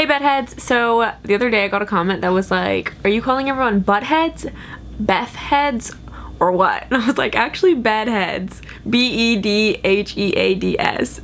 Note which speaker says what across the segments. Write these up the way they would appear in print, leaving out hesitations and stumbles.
Speaker 1: Hey bedheads! So the other day I got a comment that was like, are you calling everyone buttheads, bethheads, or what? And I was like, actually bedheads, bedheads.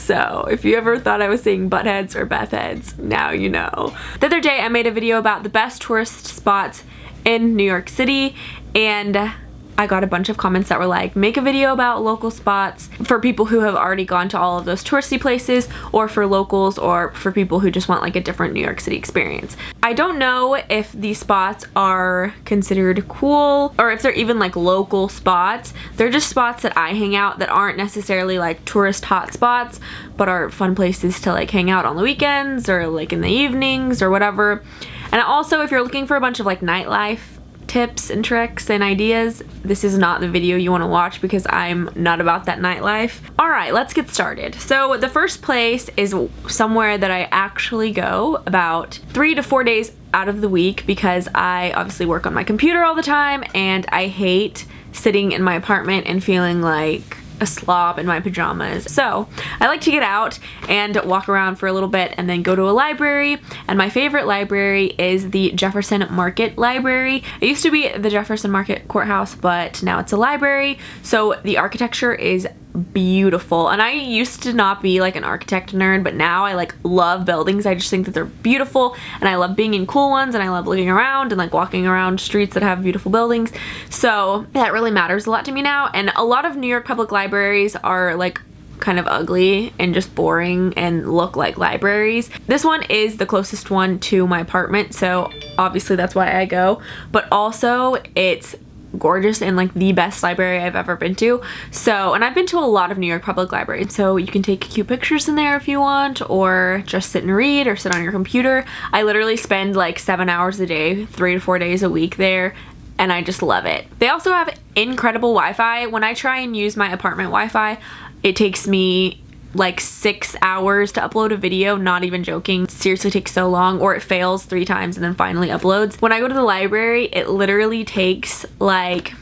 Speaker 1: So if you ever thought I was saying buttheads or bethheads, now you know. The other day I made a video about the best tourist spots in New York City, and I got a bunch of comments that were like, make a video about local spots for people who have already gone to all of those touristy places, or for locals, or for people who just want like a different New York City experience. I don't know if these spots are considered cool or if they're even like local spots. They're just spots that I hang out that aren't necessarily like tourist hot spots, but are fun places to like hang out on the weekends or like in the evenings or whatever. And also, if you're looking for a bunch of like nightlife tips and tricks and ideas, this is not the video you want to watch because I'm not about that nightlife. Alright, let's get started. So the first place is somewhere that I actually go about 3 to 4 days out of the week because I obviously work on my computer all the time and I hate sitting in my apartment and feeling like a slob in my pajamas. So I like to get out and walk around for a little bit and then go to a library, and my favorite library is the Jefferson Market Library. It used to be the Jefferson Market Courthouse, but now it's a library. So the architecture is beautiful, and I used to not be like an architect nerd, but now I like love buildings. I just think that they're beautiful, and I love being in cool ones, and I love looking around and like walking around streets that have beautiful buildings. So that really matters a lot to me now, and a lot of New York public libraries are like kind of ugly and just boring and look like libraries. This one is the closest one to my apartment, so obviously that's why I go, but also it's gorgeous and like the best library I've ever been to. So, and I've been to a lot of New York public libraries, so you can take cute pictures in there if you want, or just sit and read, or sit on your computer. I literally spend like 7 hours a day, 3 to 4 days a week there, and I just love it. They also have incredible Wi-Fi. When I try and use my apartment Wi-Fi, it takes me like 6 hours to upload a video, not even joking. It seriously takes so long, or it fails 3 times and then finally uploads. When I go to the library, it literally takes like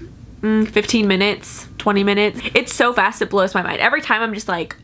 Speaker 1: 15 minutes, 20 minutes. It's so fast, it blows my mind. Every time I'm just like,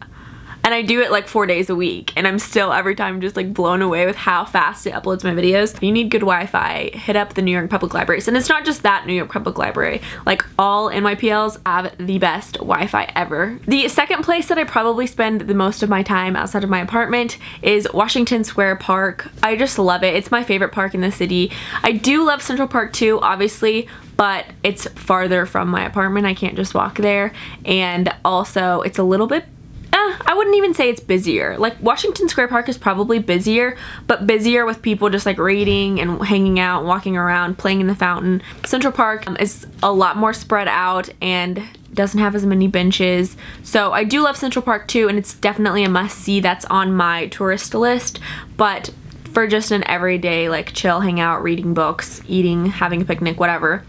Speaker 1: and I do it like 4 days a week, and I'm still every time just like blown away with how fast it uploads my videos. If you need good Wi-Fi, hit up the New York Public Libraries. And it's not just that New York Public Library, like all NYPLs have the best Wi-Fi ever. The second place that I probably spend the most of my time outside of my apartment is Washington Square Park. I just love it. It's my favorite park in the city. I do love Central Park too, obviously, but it's farther from my apartment. I can't just walk there. And also it's a little bit I wouldn't even say it's busier. Like Washington Square Park is probably busier, but busier with people just like reading and hanging out, walking around, playing in the fountain. Central Park is a lot more spread out and doesn't have as many benches. So I do love Central Park too, and it's definitely a must-see. That's on my tourist list. But for just an everyday like chill, hang out, reading books, eating, having a picnic, whatever,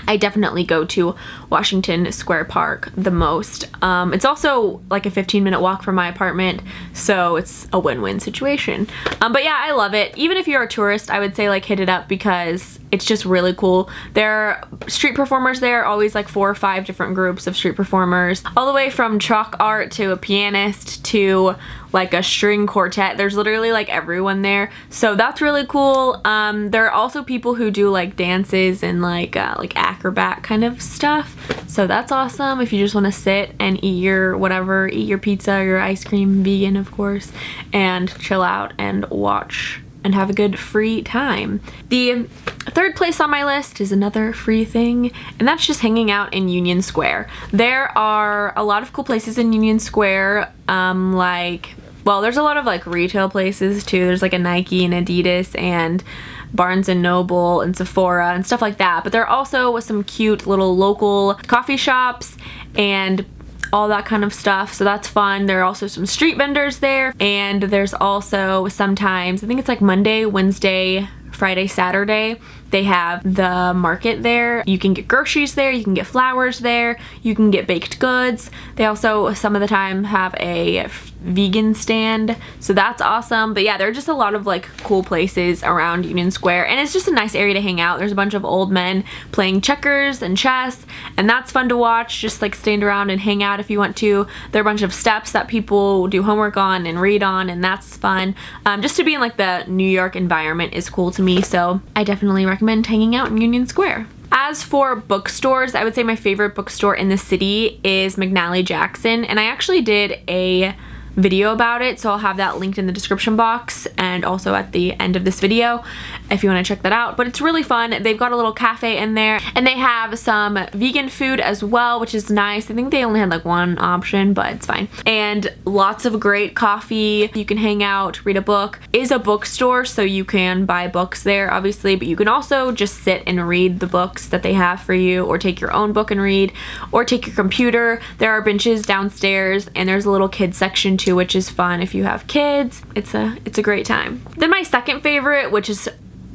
Speaker 1: I definitely go to Washington Square Park the most. It's also like a 15-minute walk from my apartment, so it's a win-win situation. But yeah, I love it. Even if you're a tourist, I would say like hit it up because it's just really cool. There are street performers there, always like 4 or 5 different groups of street performers, all the way from chalk art to a pianist to like a string quartet. There's literally like everyone there, so that's really cool. There are also people who do like dances and like acrobat kind of stuff, so that's awesome if you just want to sit and eat your whatever, eat your pizza, your ice cream, vegan of course, and chill out and watch and have a good free time. The third place on my list is another free thing, and that's just hanging out in Union Square. There are a lot of cool places in Union Square, well, there's a lot of like retail places too. There's like a Nike and Adidas and Barnes and Noble and Sephora and stuff like that, but there are also some cute little local coffee shops and all that kind of stuff, so that's fun. There are also some street vendors there, and there's also sometimes, I think it's like Monday, Wednesday, Friday, Saturday, they have the market there. You can get groceries there, you can get flowers there, you can get baked goods. They also some of the time have a vegan stand, so that's awesome. But yeah, there are just a lot of like cool places around Union Square, and it's just a nice area to hang out. There's a bunch of old men playing checkers and chess, and that's fun to watch. Just like stand around and hang out if you want to. There are a bunch of steps that people do homework on and read on, and that's fun. Just to be in like the New York environment is cool to me, so I definitely recommend hanging out in Union Square. As for bookstores, I would say my favorite bookstore in the city is McNally Jackson, and I actually did a video about it, so I'll have that linked in the description box and also at the end of this video if you want to check that out. But it's really fun. They've got a little cafe in there, and they have some vegan food as well, which is nice. I think they only had like one option, but it's fine. And lots of great coffee. You can hang out, read a book. It is a bookstore, so you can buy books there obviously, but you can also just sit and read the books that they have for you, or take your own book and read, or take your computer. There are benches downstairs, and there's a little kids section too, which is fun if you have kids. It's a great time. Then my second favorite, which is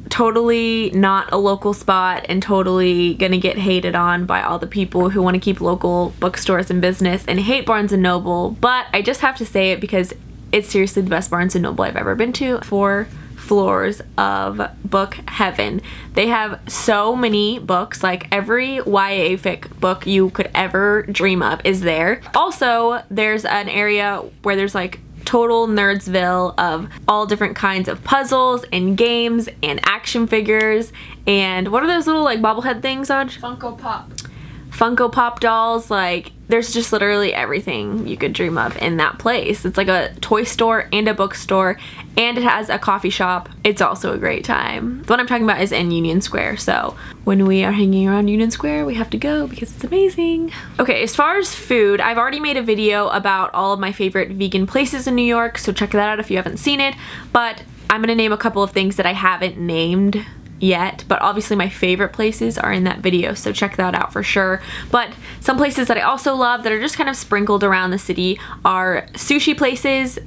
Speaker 1: totally not a local spot and totally gonna get hated on by all the people who want to keep local bookstores in business and hate Barnes & Noble, but I just have to say it because it's seriously the best Barnes & Noble I've ever been to. 4 floors of book heaven. They have so many books, like every YA fic book you could ever dream of is there. Also, there's an area where there's like total nerdsville of all different kinds of puzzles and games and action figures, and what are those little like bobblehead things, Audrey? Funko Pop dolls. Like, there's just literally everything you could dream of in that place. It's like a toy store and a bookstore, and it has a coffee shop. It's also a great time. The one I'm talking about is in Union Square, so when we are hanging around Union Square, we have to go because it's amazing. Okay, as far as food, I've already made a video about all of my favorite vegan places in New York, so check that out if you haven't seen it, but I'm gonna name a couple of things that I haven't named yet, but obviously my favorite places are in that video, so check that out for sure. But some places that I also love that are just kind of sprinkled around the city are sushi places.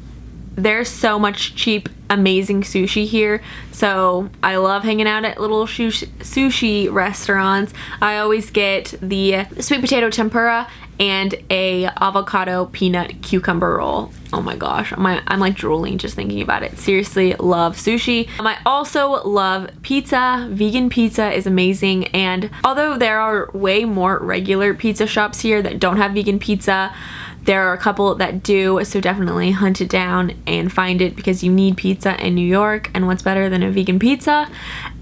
Speaker 1: There's so much cheap, amazing sushi here, so I love hanging out at little sushi restaurants. I always get the sweet potato tempura and a avocado peanut cucumber roll. Oh my gosh, I'm like drooling just thinking about it. Seriously, love sushi. I also love pizza. Vegan pizza is amazing, and although there are way more regular pizza shops here that don't have vegan pizza, there are a couple that do, so definitely hunt it down and find it because you need pizza in New York, and what's better than a vegan pizza?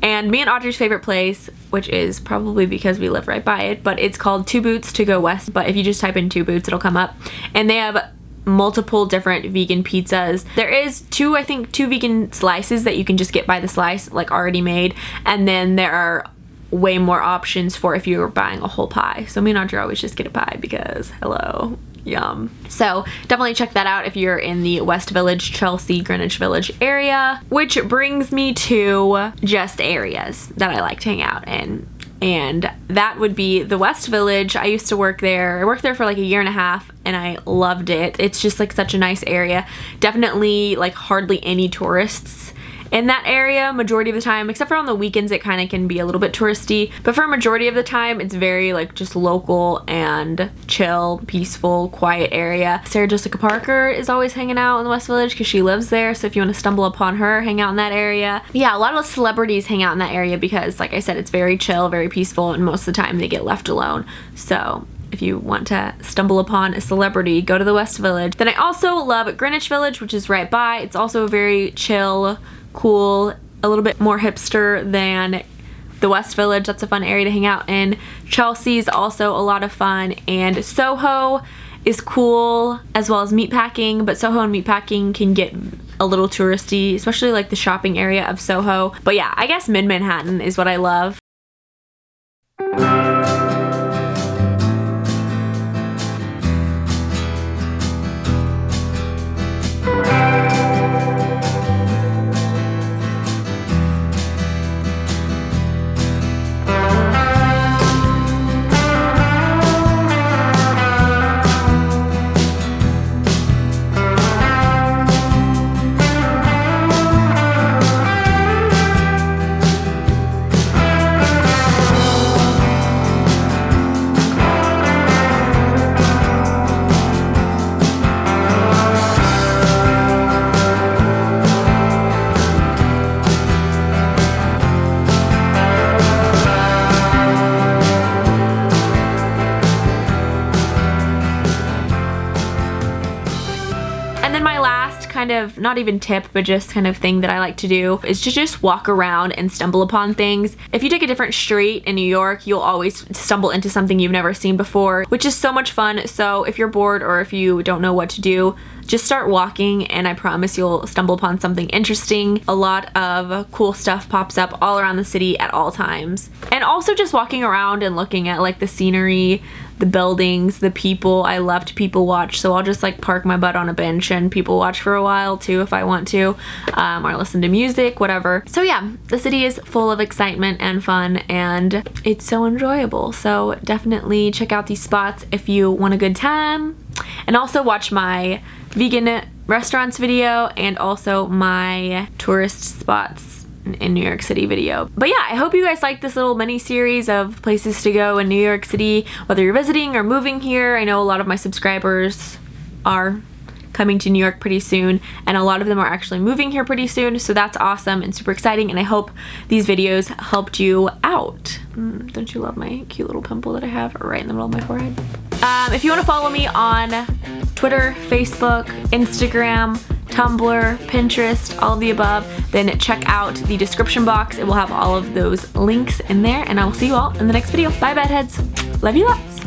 Speaker 1: And me and Audrey's favorite place, which is probably because we live right by it, but it's called Two Boots to Go West, but if you just type in Two Boots, it'll come up, and they have multiple different vegan pizzas. There is I think two vegan slices that you can just get by the slice, like already made, and then there are way more options for if you're buying a whole pie. So me and Audrey always just get a pie because hello, yum. So definitely check that out if you're in the West Village, Chelsea, Greenwich Village area, which brings me to just areas that I like to hang out in. And that would be the West Village. I used to work there. I worked there for like 1.5 years and I loved it. It's just like such a nice area. Definitely like hardly any tourists in that area majority of the time, except for on the weekends it kind of can be a little bit touristy, but for a majority of the time it's very like just local and chill, peaceful, quiet area. Sarah Jessica Parker is always hanging out in the West Village because she lives there, so if you want to stumble upon her, hang out in that area. Yeah, a lot of celebrities hang out in that area because like I said, it's very chill, very peaceful, and most of the time they get left alone. So if you want to stumble upon a celebrity, go to the West Village. Then I also love Greenwich Village, which is right by. It's also very chill, cool, a little bit more hipster than the West Village. That's a fun area to hang out in. Chelsea's also a lot of fun, and Soho is cool, as well as Meatpacking, but Soho and Meatpacking can get a little touristy, especially like the shopping area of Soho. But yeah, I guess Mid-Manhattan is what I love. kind of, not even tip, but just kind of thing that I like to do is to just walk around and stumble upon things. If you take a different street in New York, you'll always stumble into something you've never seen before, which is so much fun. So if you're bored or if you don't know what to do, just start walking and I promise you'll stumble upon something interesting. A lot of cool stuff pops up all around the city at all times. And also just walking around and looking at like the scenery, the buildings, the people. I love to people watch, so I'll just like park my butt on a bench and people watch for a while too if I want to, or listen to music, whatever. So yeah, the city is full of excitement and fun and it's so enjoyable. So definitely check out these spots if you want a good time. And also watch my vegan restaurants video and also my tourist spots in New York City video. But yeah, I hope you guys like this little mini series of places to go in New York City, whether you're visiting or moving here. I know a lot of my subscribers are coming to New York pretty soon and a lot of them are actually moving here pretty soon, so that's awesome and super exciting, and I hope these videos helped you out. Don't you love my cute little pimple that I have right in the middle of my forehead? If you want to follow me on Twitter, Facebook, Instagram, Tumblr, Pinterest, all of the above, then check out the description box. It will have all of those links in there, and I will see you all in the next video. Bye, bedheads. Love you lots.